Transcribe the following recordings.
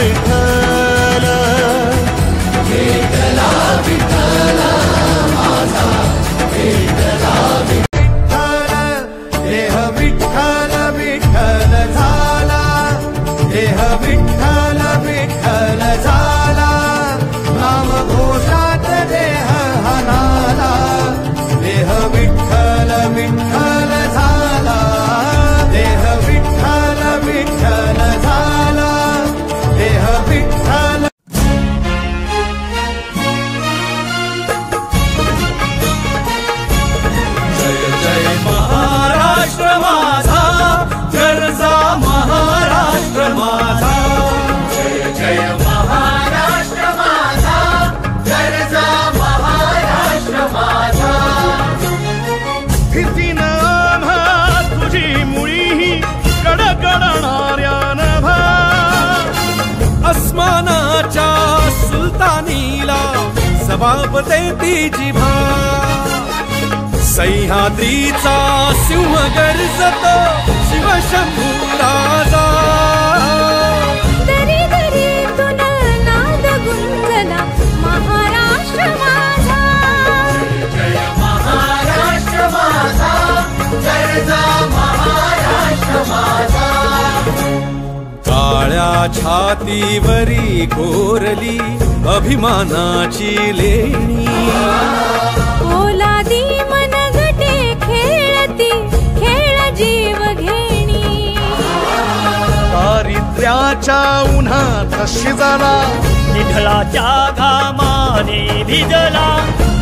विठ्ठल विठ्ठला विठ्ठला माझा विठ्ठला विठ्ठल देह विठ्ठल विठ्ठल झाला देह विठ्ठल विठ्ठल झाला नाम घोषात देह हनाला देह विठ्ठल विठ्ठल झाला देह विठ्ठल विठ्ठल झाला देह विठ्ठल जय जय महाराष्ट्र माझा गरजा महाराष्ट्र माझा जय जय महाराष्ट्र माझा गरजा महाराष्ट्र माझा भीतीनं आम्हा तुझी मुळी कडकडणाऱ्या नभा अस्मानाच्या सुलतानीला जबाब देती जिभा सह्याद्रीचा सिंह गर्जतो शिवशंभू राजा दरी दरीतून नाद गुंजला महाराष्ट्र माझा जय महाराष्ट्र माझा गरजा महाराष्ट्र माझा काळ्या छातीवरी कोरली अभिमानाची लेणी ओलादी मनगटे खेळती खेळ जीव घेणी दारिद्र्याच्या उन्हात शिजला विठ्ठलाच्या घामाने भिजला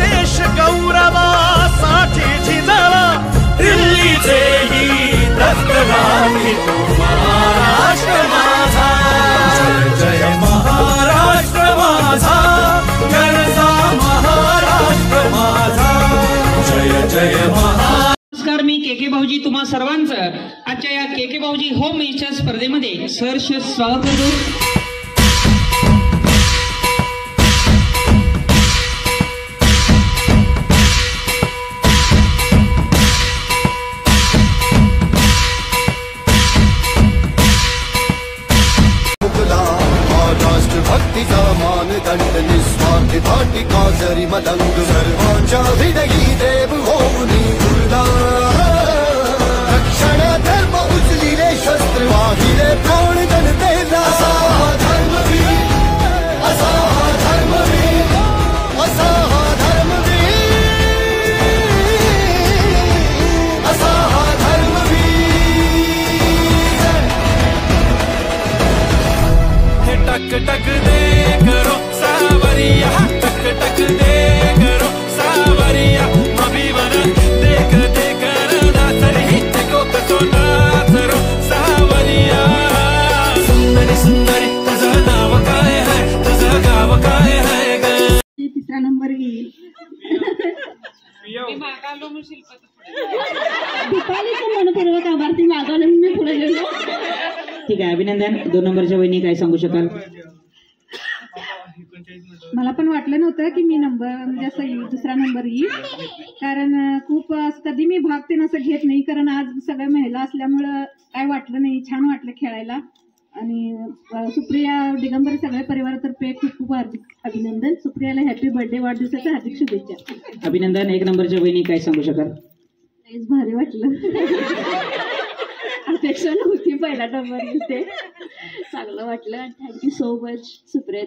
देश गौरवासाठी झिजला दिल्लीचेही दत्तगामी महाराष्ट्र माझा जय जय महाराष्ट्र माझा गरजा महाराष्ट्र माझा जय जय नमस्कार, मी के भाऊजी तुम्हा सर्वांचं आजच्या या के भाऊजी होम मिनिस्टर स्पर्धेमध्ये सहर्ष स्वागत करतो. भक्तीचा मानदंड निस्वार्थ भाटिका जरी मदंग सर्वांच्या हृदयी देव होऊनी उरला रक्षण धर्म उचलिले शस्त्र वाहिले कोण जनतेला असा धर्मवीर असा धर्मवीर असा धर्मवीर असा धर्मवीर टक टक दे करो सावरिया टक टक दे करो सावरिया मबीवर देख देख नाचरी हिटको कसो नाचरो सावरिया सुंदरी सुंदरी तुझं नाव काय आहे तुझं गाव काय आहे ग तिसरा नंबर घेईल दीपालीचं मनपूर्वक आभार ती मागवलं मी पुढे गेलो. ठीक आहे, अभिनंदन. 2 नंबरच्या वहिनी काय सांगू शकाल? मला पण वाटलं नव्हतं की मी म्हणजे असं दुसरा नंबर येईल, कारण खूप कधी मी भाग ते असं घेत नाही, कारण आज सगळ्या महिला असल्यामुळं काय वाटलं नाही, छान वाटलं खेळायला. आणि सुप्रिया दिगंबर सगळ्या परिवारातर्फे खूप खूप हार्दिक अभिनंदन. सुप्रियाला हॅपी बर्थडे, वाढदिवसाच्या हार्दिक शुभेच्छा. अभिनंदन. 1 नंबरच्या वहिनी काय सांगू शकाल? भारी वाटलं. अपेक्षा नव्हती पहिला नंबर येईल ते, चांगलं वाटलं. Thank you so much Supriya.